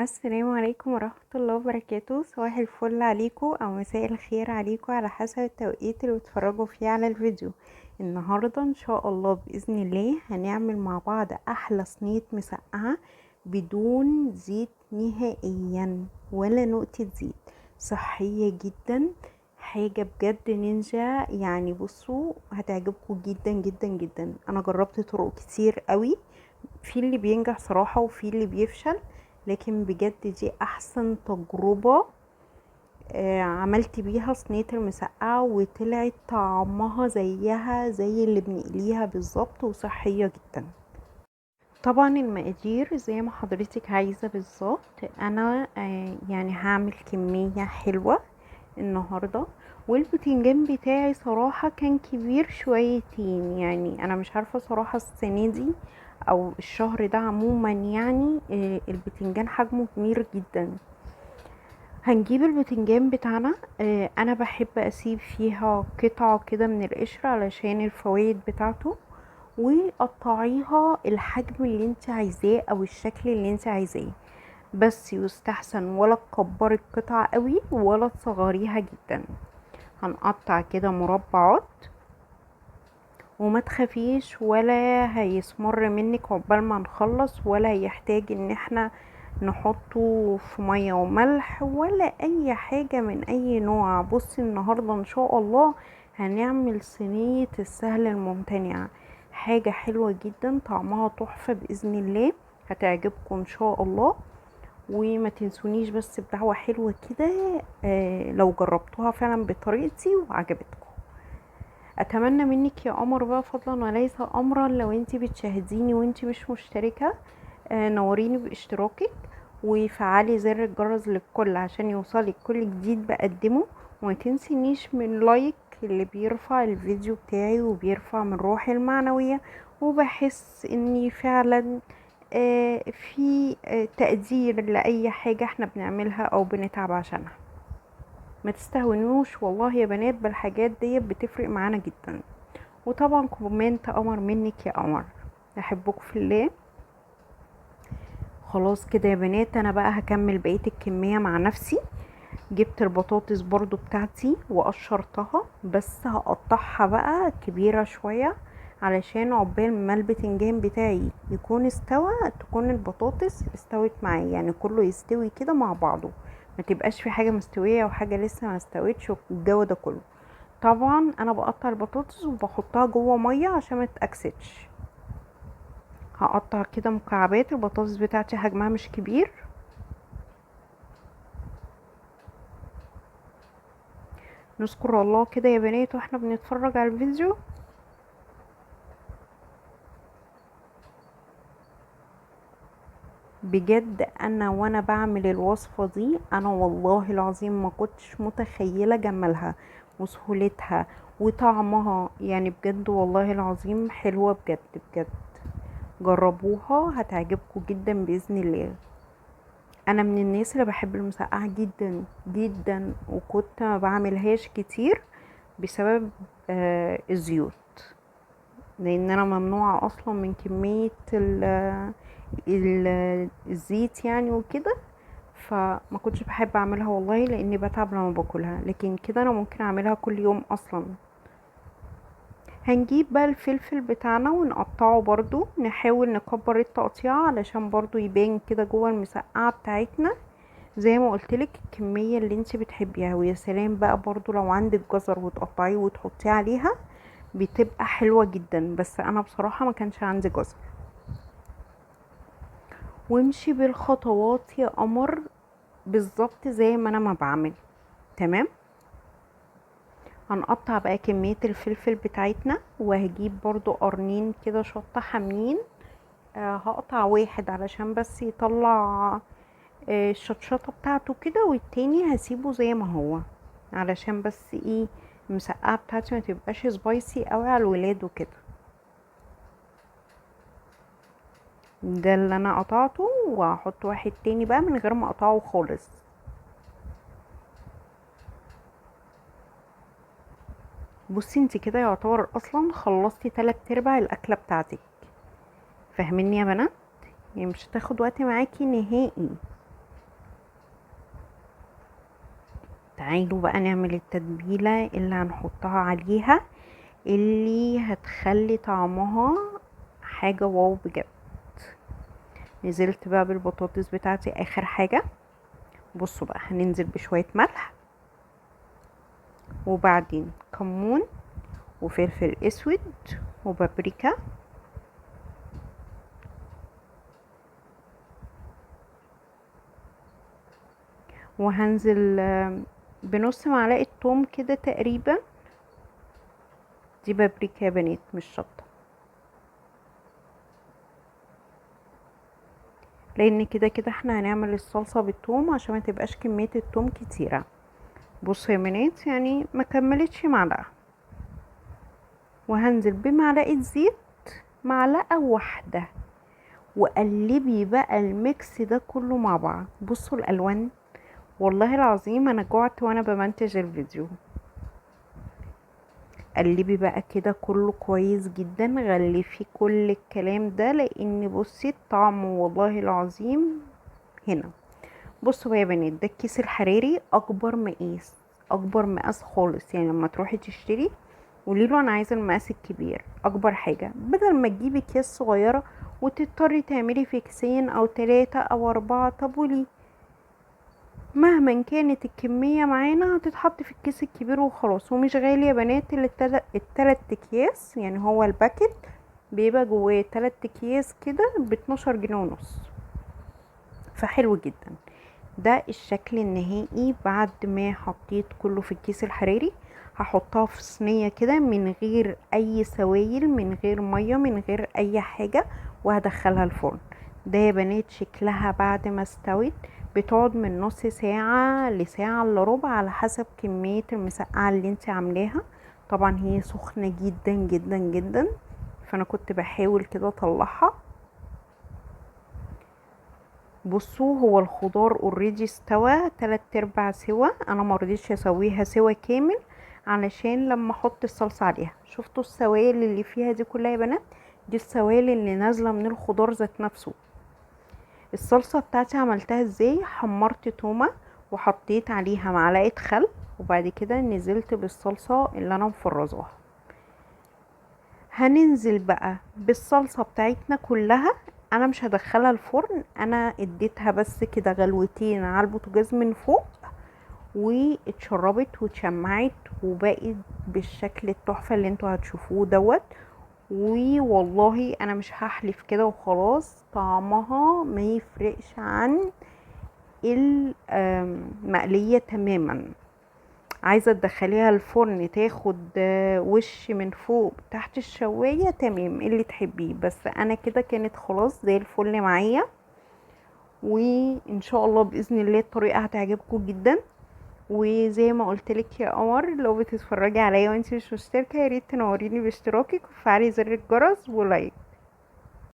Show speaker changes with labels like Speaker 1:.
Speaker 1: السلام عليكم ورحمة الله وبركاته. صباح الفل عليكم او مساء الخير عليكم على حسب التوقيت اللي بتفرجوا فيه على الفيديو. النهاردة ان شاء الله بإذن الله هنعمل مع بعض احلى صينية مسقعة بدون زيت نهائيا ولا نقطة زيت، صحية جدا، حاجة بجد نينجا. يعني بصوا هتعجبكم جدا جدا جدا. انا جربت طرق كتير قوي، في اللي بينجح صراحة وفي اللي بيفشل، لكن بجد دي احسن تجربة عملت بيها صينية المسقعة، وطلعت طعمها زيها زي اللي بنقليها بالظبط وصحية جدا. طبعا المقادير زي ما حضرتك عايزة بالظبط. انا يعني هعمل كمية حلوة النهاردة، والبتنجان بتاعي صراحة كان كبير شويتين. يعني انا مش عارفة صراحة السنة دي او الشهر ده عموما، يعني البتنجان حجمه كبير جدا. هنجيب البتنجان بتاعنا، انا بحب اسيب فيها قطعة كده من القشر علشان الفوائد بتاعته، وقطعيها الحجم اللي انت عايزاه او الشكل اللي انت عايزاه، بس يستحسن ولا تكبري القطعة قوي ولا تصغريها جدا. هنقطع كده مربعات، وما تخافيش ولا هيسمر منك عقبال ما نخلص، ولا هيحتاج ان احنا نحطه في مية وملح ولا اي حاجة من اي نوع. بصي النهاردة ان شاء الله هنعمل صينية السهل الممتنع، حاجة حلوة جدا طعمها تحفة بإذن الله، هتعجبكم ان شاء الله. وما تنسونيش بس بدعوة حلوة كده لو جربتوها فعلا بطريقتي وعجبتكم. اتمنى منك يا قمر بقى فضلا وليس امرا، لو انتي بتشاهديني وانتي مش مشتركة نوريني باشتراكك، وفعلي زر الجرس للكل عشان يوصلك كل جديد بقدمه. وما تنسينيش من لايك اللي بيرفع الفيديو بتاعي وبيرفع من روحي المعنوية، وبحس اني فعلا في تقدير لأي حاجة احنا بنعملها او بنتعب عشانها. ما تستهونوش والله يا بنات بالحاجات دي، بتفرق معانا جدا. وطبعا كومنت قمر منك يا قمر، احبك في الله. خلاص كده يا بنات، انا بقى هكمل بقية الكمية مع نفسي. جبت البطاطس برضو بتاعتي وقشرتها، بس هقطعها بقى كبيرة شوية علشان عقبال ما البتنجان بتاعي يكون استوى تكون البطاطس استوت معايا، يعني كله يستوي كده مع بعضه، ما تبقاش في حاجة مستوية وحاجة لسه ما استوتش والجو ده كله. طبعا انا بقطع البطاطس وبحطها جوه ميه عشان ما تاكسدش. هقطع كده مكعبات، البطاطس بتاعتي حجمها مش كبير. نذكر الله كده يا بنات واحنا بنتفرج على الفيديو. بجد انا وانا بعمل الوصفة دي انا والله العظيم ما كنتش متخيلة جمالها وسهولتها وطعمها، يعني بجد والله العظيم حلوة بجد بجد. جربوها هتعجبكم جدا بإذن الله. انا من الناس اللي بحب المسقعة جدا جدا، وكنت ما بعملهاش كتير بسبب الزيوت، لان انا ممنوعة اصلا من كمية الزيت يعني وكده، فما كنتش بحب اعملها والله لاني بتعب لما باكلها. لكن كده انا ممكن اعملها كل يوم اصلا. هنجيب بقى الفلفل بتاعنا ونقطعه برضو، نحاول نكبر التقطيع علشان برضو يبان كده جوه المسقعة بتاعتنا زي ما قلتلك الكمية اللي انت بتحبيها. ويا سلام بقى برضو لو عندك جزر وتقطعيه وتحطيه عليها بتبقى حلوة جدا، بس انا بصراحة ما كانش عندي جزر. وامشي بالخطوات يا قمر بالظبط زي ما انا ما بعمل. تمام. هنقطع بقى كمية الفلفل بتاعتنا، وهجيب برضو قرنين كده شطة حامين. هقطع واحد علشان بس يطلع الشطشطة بتاعته كده، والتاني هسيبه زي ما هو علشان بس ايه المسقعة بتاعتي ما تبقاش سبايسي قوي على الولاد وكده. ده اللي انا قطعته، وهحط واحد تاني بقى من غير ما اقطعه خالص. بصي انت كده يعتبر اصلا خلصتي 3/4 الاكلة بتاعتك. فاهميني يا بنات؟ يعني مش هتاخد وقت معاكي نهائي. تعالوا بقى نعمل التتبيلة اللي هنحطها عليها، اللي هتخلي طعمها حاجة واو بجد. نزلت بقى بالبطاطس بتاعتي اخر حاجة. بصوا بقى، هننزل بشوية ملح، وبعدين كمون وفلفل اسود وبابريكا، وهنزل بنص معلقة توم كده تقريبا. دي بابريكا يا بنات مش شطة، لان كده كده احنا هنعمل الصلصة بالثوم عشان ما تبقاش كمية الثوم كتيرة. بصوا يا بنات، يعني ما كملتش معلقة. وهنزل بمعلقة زيت، معلقة واحدة، وقلبي بقى الميكس ده كله مع بعض. بصوا الالوان، والله العظيم انا جوعت وانا بمنتج الفيديو. قلبي بقى كده كله كويس جدا، غلفي كل الكلام ده، لان بصي الطعم والله العظيم هنا. بصوا بقى يا بنات، ده الكيس الحراري اكبر مقاس، اكبر مقاس خالص. يعني لما تروحي تشتري قوليله انا عايزه المقاس الكبير اكبر حاجه، بدل ما تجيبي اكياس صغيره وتضطري تعملي في كيسين او 3 او 4. طب وليه؟ مهما كانت الكمية معانا هتتحط في الكيس الكبير وخلاص. ومش غالي يا بنات، التلات اكياس، يعني هو الباكت بيبقى جواه 3 اكياس كده ب12 جنيه ونص، فحلو جدا. ده الشكل النهائي بعد ما حطيت كله في الكيس الحراري. هحطها في صينية كده من غير اي سوائل، من غير مية، من غير اي حاجة، وهدخلها الفرن. ده يا بنات شكلها بعد ما استوت. بتقعد من نص ساعة لساعة الا ربع على حسب كمية المسقعة اللي انت عاملاها. طبعا هي سخنة جدا جدا جدا، فانا كنت بحاول كده اطلعها. بصوا، هو الخضار اوريدي استوى 3/4 سوا. انا مرضيش اسويها سوا كامل علشان لما احط الصلصه عليها. شفتوا السوائل اللي فيها دي كلها يا بنات؟ دي السوائل اللي نازله من الخضار ذات نفسه. الصلصه بتاعتي عملتها ازاي؟ حمرت تومه وحطيت عليها معلقه خل، وبعد كده نزلت بالصلصه اللي انا مفرزاها. هننزل بقى بالصلصة بتاعتنا كلها. انا مش هدخلها الفرن، انا اديتها بس كده غلوتين على البوتاجاز من فوق، واتشربت واتشمعت وبقت بالشكل التحفة اللي انتوا هتشوفوه دوت. والله انا مش هحلف كده وخلاص، طعمها ما يفرقش عن المقلية تماما. عايزة تدخليها الفرن تاخد وش من فوق تحت الشواية، تمام اللي تحبيه، بس انا كده كانت خلاص زي الفل معايا. وان شاء الله باذن الله الطريقة هتعجبكم جدا. وزي ما قلت لك يا قمر، لو بتتفرجي عليا وانتي مش مشتركة، يا ريت تنوريني باشتراكك وفعلي زر الجرس ولايك.